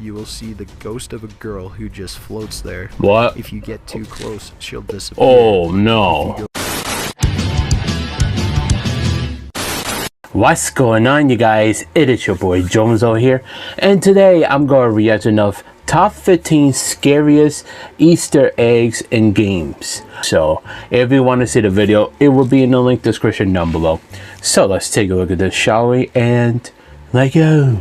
you will see the ghost of a girl who just floats there. What? If you get too close, she'll disappear. Oh no. What's going on, you guys? It is your boy Joneso here, and today I'm going to react enough top 15 scariest Easter eggs in games. So if you want to see the video, it will be in the link description down below. So let's take a look at this, shall we? And let's go.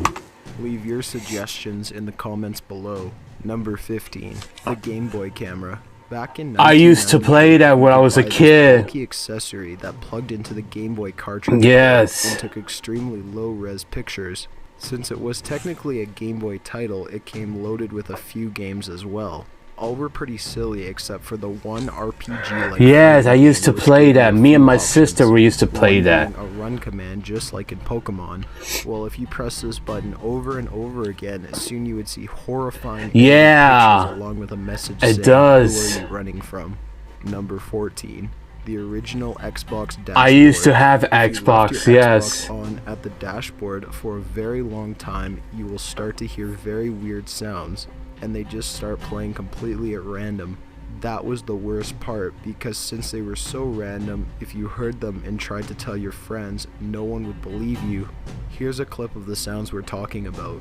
Leave your suggestions in the comments below. Number 15, the Game Boy camera. Back in I used to play that when I was a kid. Bulky accessory that plugged into the Game Boy cartridge. Yes. And took extremely low-res pictures. Since it was technically a Game Boy title, it came loaded with a few games as well. All were pretty silly except for the one RPG like yes, I used to play that. Me and my sister we used to play that. A run command just like in Pokemon. Well, if you press this button over and over again, soon you would see horrifying pictures along with a message saying, "Who are you running from?" Number 14. The original Xbox dashboard. I used to have Xbox, yes. On at the dashboard for a very long time, you will start to hear very weird sounds, and they just start playing completely at random. That was the worst part, because since they were so random, if you heard them and tried to tell your friends, no one would believe you. Here's a clip of the sounds we're talking about.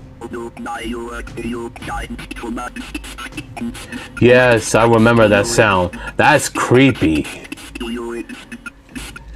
Yes, I remember that sound. That's creepy.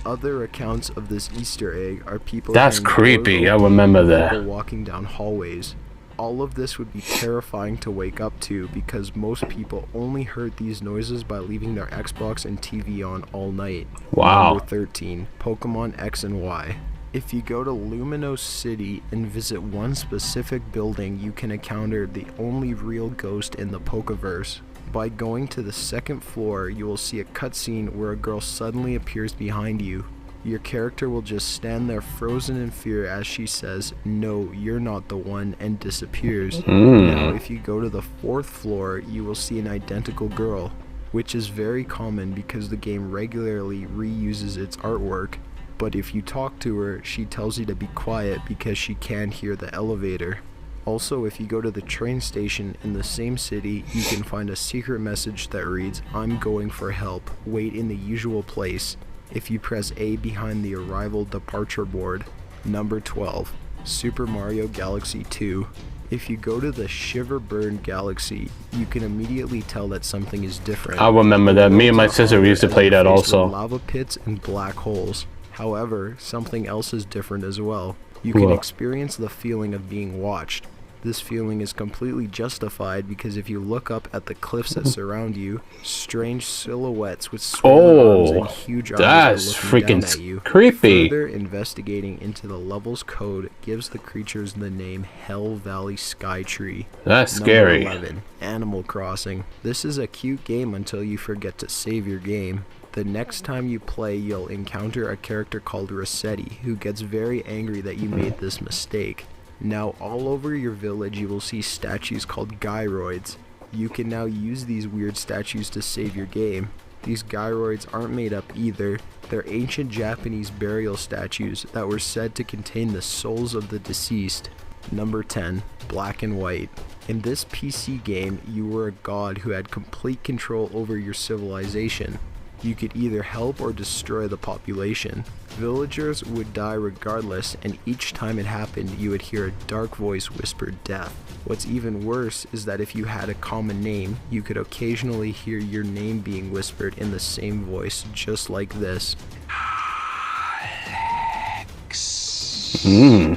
Other accounts of this Easter egg are people. That's creepy. I remember that. Walking down hallways. All of this would be terrifying to wake up to because most people only heard these noises by leaving their Xbox and TV on all night. Wow. Number 13, Pokemon X and Y. If you go to Lumino City and visit one specific building, you can encounter the only real ghost in the Pokeverse. By going to the second floor, you will see a cutscene where a girl suddenly appears behind you. Your character will just stand there frozen in fear as she says, "No, you're not the one," and disappears. Now, if you go to the fourth floor, you will see an identical girl, which is very common because the game regularly reuses its artwork. But if you talk to her, she tells you to be quiet because she can't hear the elevator. Also, if you go to the train station in the same city, you can find a secret message that reads, "I'm going for help. Wait in the usual place." If you press A behind the arrival departure board. Number 12, Super Mario Galaxy 2. If you go to the Shiver Burn Galaxy, you can immediately tell that something is different. I remember that. Me and my sister used to play that also. Lava pits and black holes. However, something else is different as well. You can experience the feeling of being watched. This feeling is completely justified because if you look up at the cliffs that surround you, strange silhouettes with swollen arms and huge eyes are looking down at you. Creepy. Further investigating into the level's code gives the creatures the name Hell Valley Skytree. That's scary. Number 11, Animal Crossing. This is a cute game until you forget to save your game. The next time you play, you'll encounter a character called Rosello who gets very angry that you made this mistake. Now, all over your village, you will see statues called gyroids. You can now use these weird statues to save your game. These gyroids aren't made up either. They're ancient Japanese burial statues that were said to contain the souls of the deceased. Number 10, Black and White. In this PC game, you were a god who had complete control over your civilization. You could either help or destroy the population. Villagers would die regardless, and each time it happened, you would hear a dark voice whisper death. What's even worse is that if you had a common name, you could occasionally hear your name being whispered in the same voice, just like this.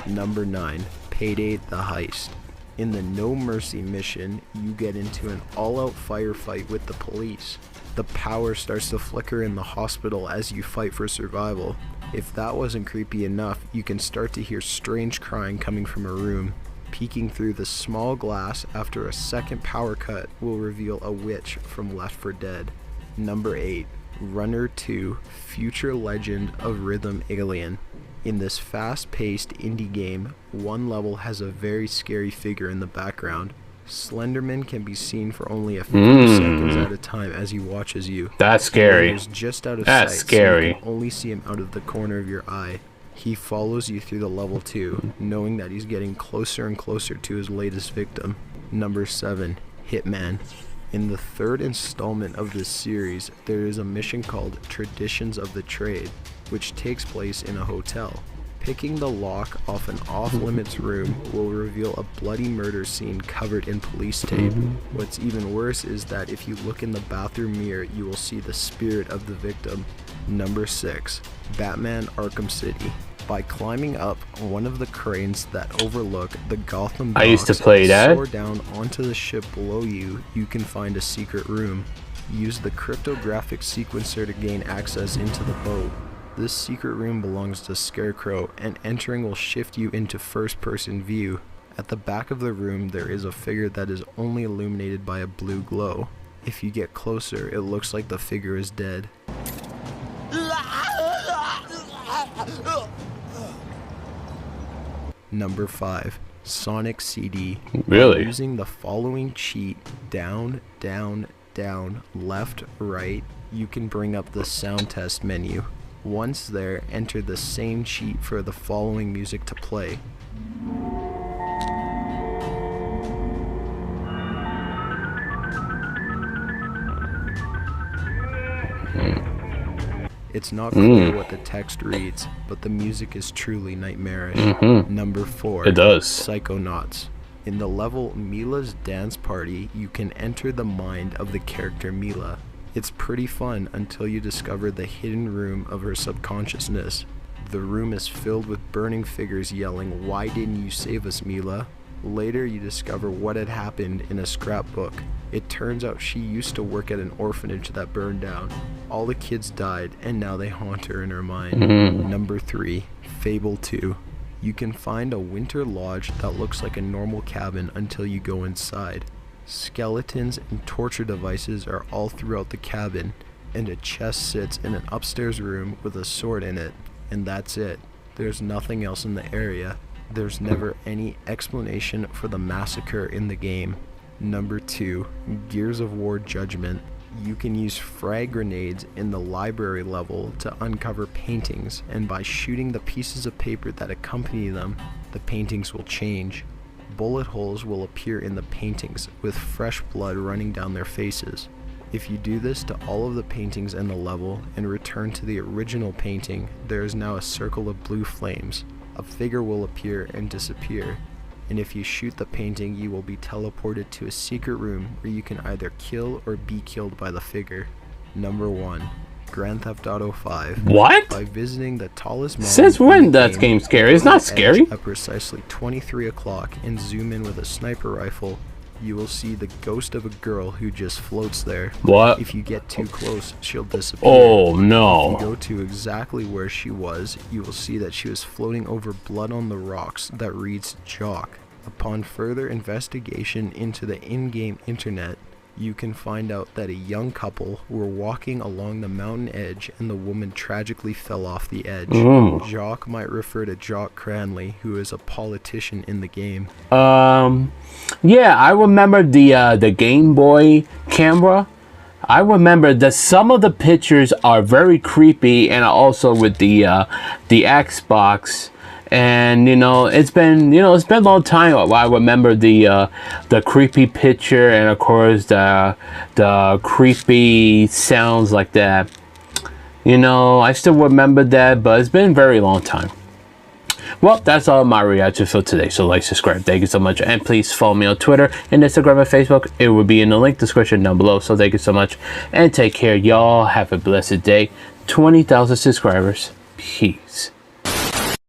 Number 9, Payday the Heist. In the No Mercy mission, you get into an all-out firefight with the police. The power starts to flicker in the hospital as you fight for survival. If that wasn't creepy enough, you can start to hear strange crying coming from a room. Peeking through the small glass after a second power cut will reveal a witch from Left 4 Dead. Number 8, Runner 2, Future Legend of Rhythm Alien. In this fast-paced indie game, one level has a very scary figure in the background. Slenderman can be seen for only a few seconds at a time as he watches you. That's scary. He's just out of That's sight, scary. So you can only see him out of the corner of your eye. He follows you through the level too, knowing that he's getting closer and closer to his latest victim. Number 7. Hitman. In the third installment of this series, there is a mission called Traditions of the Trade, which takes place in a hotel. Picking the lock off an off-limits room will reveal a bloody murder scene covered in police tape. What's even worse is that if you look in the bathroom mirror, you will see the spirit of the victim. Number 6. Batman Arkham City. By climbing up one of the cranes that overlook the Gotham docks I used to play and that. soar down onto the ship below you, you can find a secret room. Use the cryptographic sequencer to gain access into the boat. This secret room belongs to Scarecrow, and entering will shift you into first-person view. At the back of the room, there is a figure that is only illuminated by a blue glow. If you get closer, it looks like the figure is dead. Number 5. Sonic CD. Really? By using the following cheat, down, down, down, left, right, you can bring up the sound test menu. Once there, enter the same cheat for the following music to play. It's not clear what the text reads, but the music is truly nightmarish. Number 4. It does. Psychonauts. In the level Mila's Dance Party, you can enter the mind of the character Mila. It's pretty fun until you discover the hidden room of her subconsciousness. The room is filled with burning figures yelling, "Why didn't you save us, Mila?" Later, you discover what had happened in a scrapbook. It turns out she used to work at an orphanage that burned down. All the kids died, and now they haunt her in her mind. Number 3. Fable 2. You can find a winter lodge that looks like a normal cabin until you go inside. Skeletons and torture devices are all throughout the cabin, and a chest sits in an upstairs room with a sword in it, and that's it. There's nothing else in the area. There's never any explanation for the massacre in the game. Number 2. Gears of War Judgment. You can use frag grenades in the library level to uncover paintings, and by shooting the pieces of paper that accompany them, the paintings will change. Bullet holes will appear in the paintings, with fresh blood running down their faces. If you do this to all of the paintings in the level and return to the original painting, there is now a circle of blue flames. A figure will appear and disappear, and if you shoot the painting, you will be teleported to a secret room where you can either kill or be killed by the figure. Number 1. Grand Theft Auto 5. What? By visiting the tallest mountain Since in when the that game scary? It's not scary. At precisely 23 o'clock and zoom in with a sniper rifle, you will see the ghost of a girl who just floats there. What? If you get too close, she'll disappear. Oh If you no. go to exactly where she was, you will see that she was floating over blood on the rocks that reads Jock. Upon further investigation into the in-game internet, you can find out that a young couple were walking along the mountain edge and the woman tragically fell off the edge. Jock might refer to Jock Cranley, who is a politician in the game. Yeah, I remember the Game Boy camera. I remember that some of the pictures are very creepy, and also with the Xbox. And it's been a long time. I remember the creepy picture, and of course the creepy sounds like that. I still remember that, but it's been a very long time. Well, that's all my reaction for today. So like, subscribe. Thank you so much, and please follow me on Twitter and Instagram and Facebook. It will be in the link description down below. So thank you so much, and take care, y'all. Have a blessed day. 20,000 subscribers. Peace.